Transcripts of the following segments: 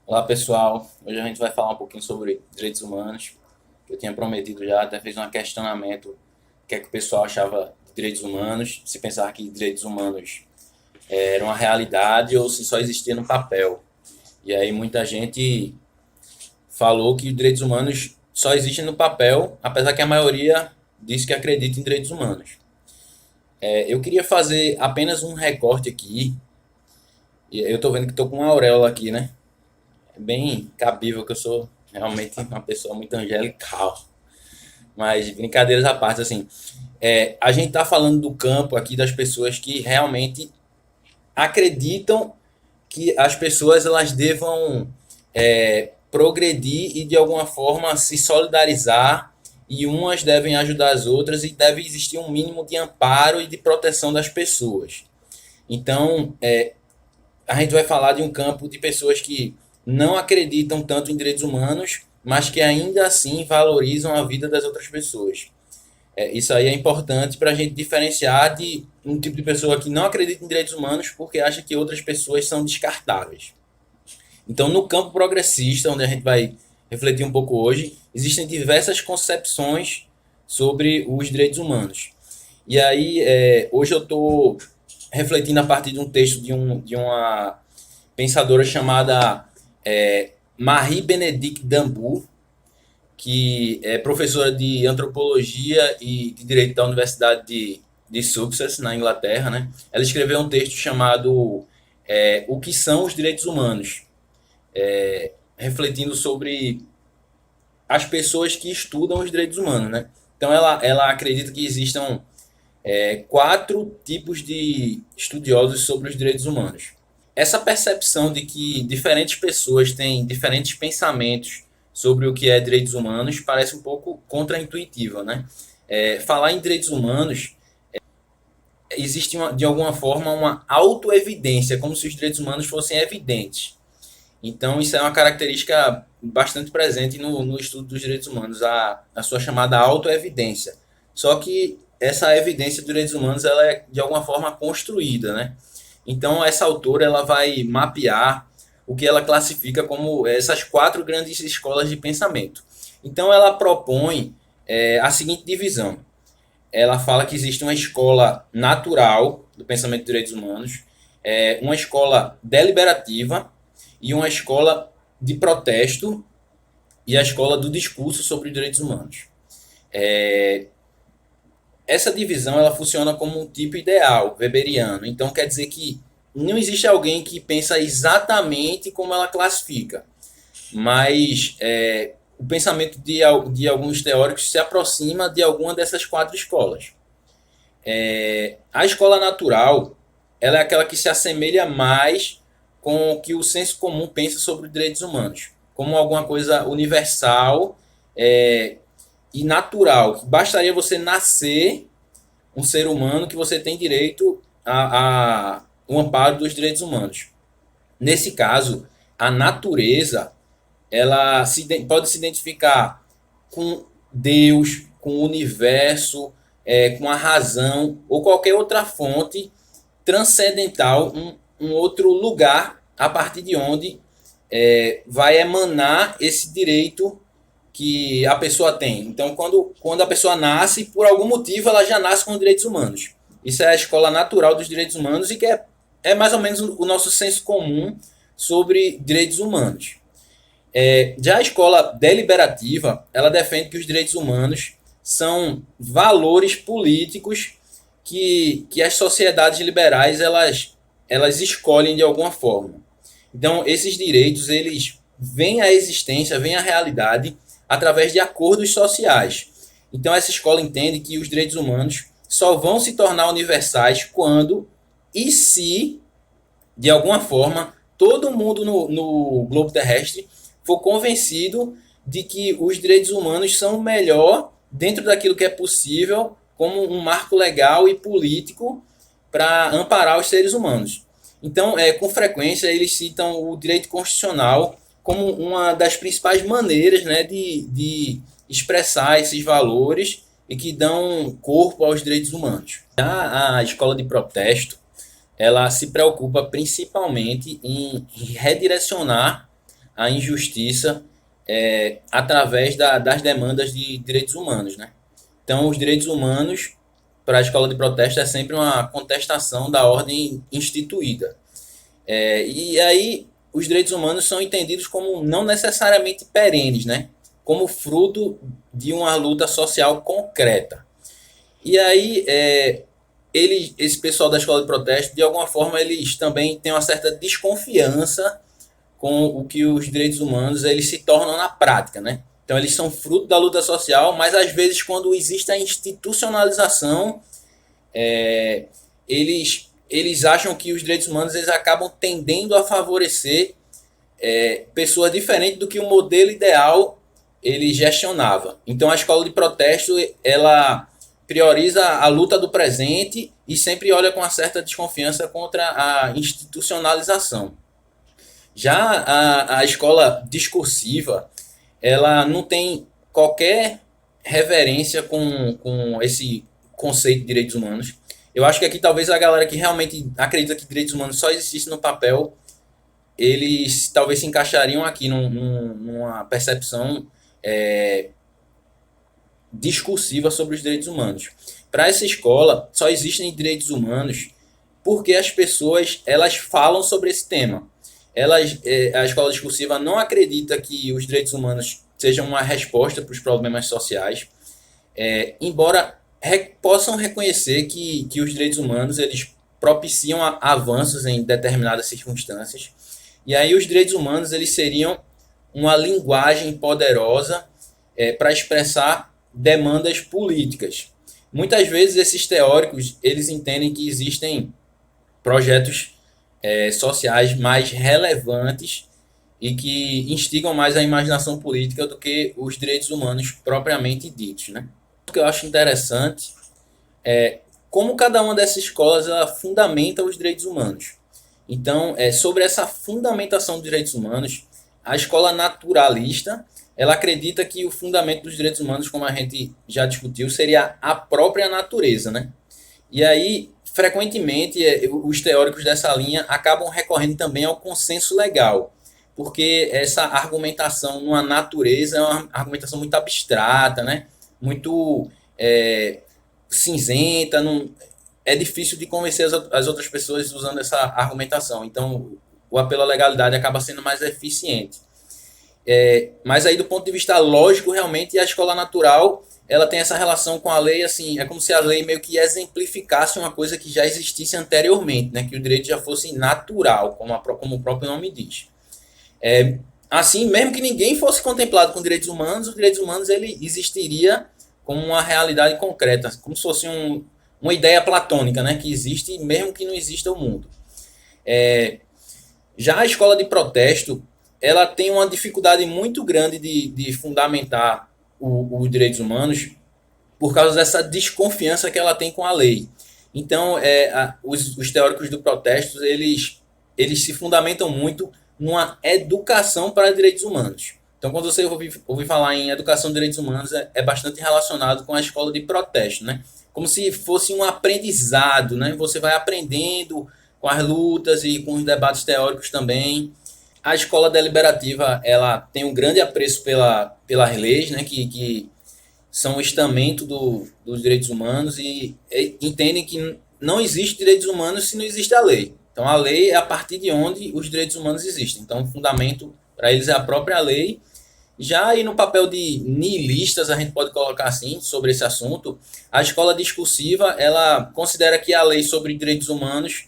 Olá pessoal, hoje a gente vai falar um pouquinho sobre direitos humanos. Eu tinha prometido já, até fiz um questionamento o que é que o pessoal achava de direitos humanos, se pensava que direitos humanos eram uma realidade ou se só existia no papel. E aí muita gente falou que os direitos humanos só existem no papel, apesar que a maioria diz que acredita em direitos humanos. Eu queria fazer apenas um recorte aqui, e eu estou vendo que estou com uma auréola aqui, né? É bem cabível que eu sou realmente uma pessoa muito angelical. Mas brincadeiras à parte, assim, a gente está falando do campo aqui das pessoas que realmente acreditam que as pessoas elas devam progredir e de alguma forma se solidarizar e umas devem ajudar as outras e deve existir um mínimo de amparo e de proteção das pessoas. Então, a gente vai falar de um campo de pessoas que não acreditam tanto em direitos humanos, mas que ainda assim valorizam a vida das outras pessoas. Isso aí é importante para a gente diferenciar de um tipo de pessoa que não acredita em direitos humanos porque acha que outras pessoas são descartáveis. Então, no campo progressista, onde a gente vai refletir um pouco hoje, existem diversas concepções sobre os direitos humanos. E aí, hoje eu estou refletindo a partir de um texto de uma pensadora chamada Marie-Bénédicte Dambour, que é professora de antropologia e de direito da Universidade de Sussex, na Inglaterra. Né? Ela escreveu um texto chamado O que são os direitos humanos, refletindo sobre as pessoas que estudam os direitos humanos. Né? Então, ela acredita que existam quatro tipos de estudiosos sobre os direitos humanos. Essa percepção de que diferentes pessoas têm diferentes pensamentos sobre o que é direitos humanos parece um pouco contraintuitiva, né? Falar em direitos humanos existe de alguma forma uma autoevidência, como se os direitos humanos fossem evidentes. Então isso é uma característica bastante presente no estudo dos direitos humanos, a sua chamada autoevidência. Só que essa evidência dos direitos humanos ela é de alguma forma construída, né? Então essa autora ela vai mapear o que ela classifica como essas quatro grandes escolas de pensamento. Então ela propõe a seguinte divisão. Ela fala que existe uma escola natural do pensamento de direitos humanos, uma escola deliberativa e uma escola de protesto e a escola do discurso sobre os direitos humanos. Essa divisão ela funciona como um tipo ideal weberiano. Então quer dizer que não existe alguém que pensa exatamente como ela classifica, mas o pensamento de alguns teóricos se aproxima de alguma dessas quatro escolas. A escola natural ela é aquela que se assemelha mais com o que o senso comum pensa sobre os direitos humanos, como alguma coisa universal e natural. Bastaria você nascer um ser humano que você tem direito a um amparo dos direitos humanos. Nesse caso, a natureza ela pode se identificar com Deus, com o universo, com a razão ou qualquer outra fonte transcendental, um outro lugar a partir de onde vai emanar esse direito que a pessoa tem. Então, quando a pessoa nasce, por algum motivo, ela já nasce com direitos humanos. Isso é a escola natural dos direitos humanos e que é mais ou menos o nosso senso comum sobre direitos humanos. Já a escola deliberativa, ela defende que os direitos humanos são valores políticos que as sociedades liberais elas escolhem de alguma forma. Então, esses direitos, eles vêm à existência, vêm à realidade através de acordos sociais. Então, essa escola entende que os direitos humanos só vão se tornar universais quando e se, de alguma forma, todo mundo no globo terrestre for convencido de que os direitos humanos são o melhor dentro daquilo que é possível como um marco legal e político para amparar os seres humanos. Então, com frequência, eles citam o direito constitucional como uma das principais maneiras, né, de expressar esses valores e que dão corpo aos direitos humanos. Já a escola de protesto, ela se preocupa principalmente em redirecionar a injustiça através das demandas de direitos humanos, né? Então, os direitos humanos para a escola de protesto é sempre uma contestação da ordem instituída. E aí, os direitos humanos são entendidos como não necessariamente perenes, né? Como fruto de uma luta social concreta. E aí, esse pessoal da escola de protesto, de alguma forma, eles também têm uma certa desconfiança com o que os direitos humanos eles se tornam na prática, né? Então, eles são fruto da luta social, mas às vezes, quando existe a institucionalização, eles acham que os direitos humanos eles acabam tendendo a favorecer pessoas diferentes do que o modelo ideal ele gestionava. Então, a escola de protesto ela prioriza a luta do presente e sempre olha com uma certa desconfiança contra a institucionalização. Já a escola discursiva, ela não tem qualquer reverência com esse conceito de direitos humanos. Eu acho que aqui talvez a galera que realmente acredita que direitos humanos só existem no papel, eles talvez se encaixariam aqui numa percepção discursiva sobre os direitos humanos. Para essa escola, só existem direitos humanos porque as pessoas elas falam sobre esse tema. A escola discursiva não acredita que os direitos humanos sejam uma resposta para os problemas sociais, embora possam reconhecer que os direitos humanos eles propiciam avanços em determinadas circunstâncias. E aí os direitos humanos eles seriam uma linguagem poderosa para expressar demandas políticas. Muitas vezes esses teóricos eles entendem que existem projetos sociais mais relevantes e que instigam mais a imaginação política do que os direitos humanos propriamente ditos, né? O que eu acho interessante é como cada uma dessas escolas ela fundamenta os direitos humanos. Então, sobre essa fundamentação dos direitos humanos, a escola naturalista ela acredita que o fundamento dos direitos humanos, como a gente já discutiu, seria a própria natureza, né? E aí, frequentemente, os teóricos dessa linha acabam recorrendo também ao consenso legal, porque essa argumentação numa natureza é uma argumentação muito abstrata, né? Muito cinzenta, é difícil de convencer as outras pessoas usando essa argumentação. Então, o apelo à legalidade acaba sendo mais eficiente. Mas aí, do ponto de vista lógico, realmente, a escola natural ela tem essa relação com a lei, assim, é como se a lei meio que exemplificasse uma coisa que já existisse anteriormente, né? Que o direito já fosse natural, como o próprio nome diz. Assim, mesmo que ninguém fosse contemplado com direitos humanos, os direitos humanos ele existiria como uma realidade concreta, como se fosse uma ideia platônica, né? Que existe mesmo que não exista o mundo. Já a escola de protesto, ela tem uma dificuldade muito grande de fundamentar os direitos humanos por causa dessa desconfiança que ela tem com a lei. Então, os teóricos do protesto, eles se fundamentam muito numa educação para direitos humanos. Então, quando você ouvir falar em educação de direitos humanos, é bastante relacionado com a escola de protesto, né? Como se fosse um aprendizado, né? Você vai aprendendo com as lutas e com os debates teóricos também. A escola deliberativa ela tem um grande apreço pelas leis, né, que são o estamento dos direitos humanos e entendem que não existe direitos humanos se não existe a lei. Então, a lei é a partir de onde os direitos humanos existem. Então, o fundamento para eles é a própria lei. Já aí no papel de nihilistas, a gente pode colocar assim, sobre esse assunto, a escola discursiva ela considera que a lei sobre direitos humanos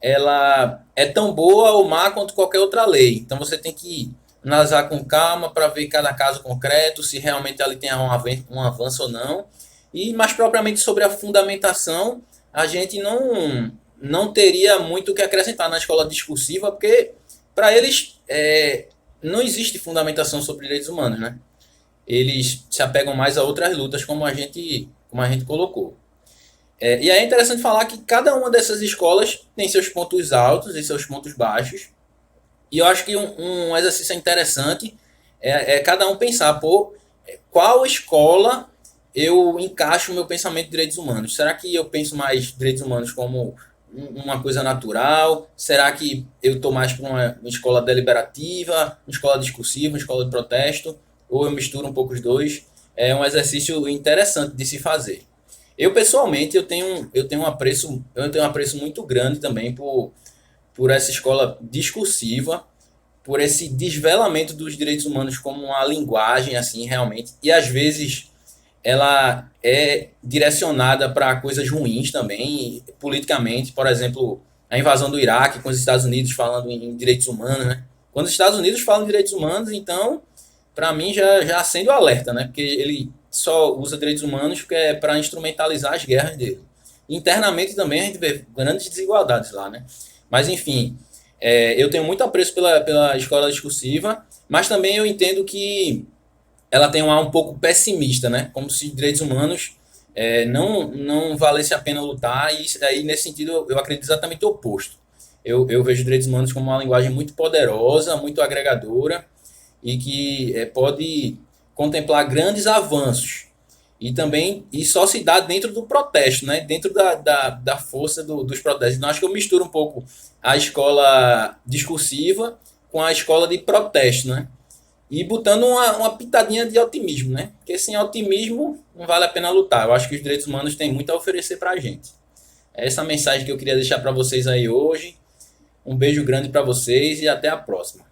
ela é tão boa ou má quanto qualquer outra lei. Então você tem que analisar com calma para ver cada caso concreto, se realmente ali tem um avanço ou não. E mais propriamente sobre a fundamentação, a gente não teria muito o que acrescentar na escola discursiva, porque para eles não existe fundamentação sobre direitos humanos, né? Eles se apegam mais a outras lutas, como a gente colocou. E aí é interessante falar que cada uma dessas escolas tem seus pontos altos e seus pontos baixos. E eu acho que um exercício interessante cada um pensar, qual escola eu encaixo o meu pensamento de direitos humanos? Será que eu penso mais direitos humanos como uma coisa natural? Será que eu estou mais para uma escola deliberativa, uma escola discursiva, uma escola de protesto? Ou eu misturo um pouco os dois? É um exercício interessante de se fazer. Eu, pessoalmente, eu tenho um apreço muito grande também por essa escola discursiva, por esse desvelamento dos direitos humanos como uma linguagem, assim, realmente. E, às vezes, ela é direcionada para coisas ruins também, politicamente. Por exemplo, a invasão do Iraque, com os Estados Unidos falando em direitos humanos, né? Quando os Estados Unidos falam em direitos humanos, então, para mim, já acende o alerta, né? Porque ele só usa direitos humanos porque é para instrumentalizar as guerras dele. Internamente também a gente vê grandes desigualdades lá, né? Mas, enfim, eu tenho muito apreço pela escola discursiva, mas também eu entendo que ela tem um ar um pouco pessimista, né? Como se direitos humanos não valesse a pena lutar, e aí, nesse sentido, eu acredito exatamente o oposto. Eu vejo direitos humanos como uma linguagem muito poderosa, muito agregadora, e que pode contemplar grandes avanços. E também e só se dá dentro do protesto, né? Dentro da força dos protestos. Então, acho que eu misturo um pouco a escola discursiva com a escola de protesto, né? E botando uma pitadinha de otimismo, né? Porque sem otimismo não vale a pena lutar. Eu acho que os direitos humanos têm muito a oferecer para a gente. É essa a mensagem que eu queria deixar para vocês aí hoje. Um beijo grande para vocês e até a próxima.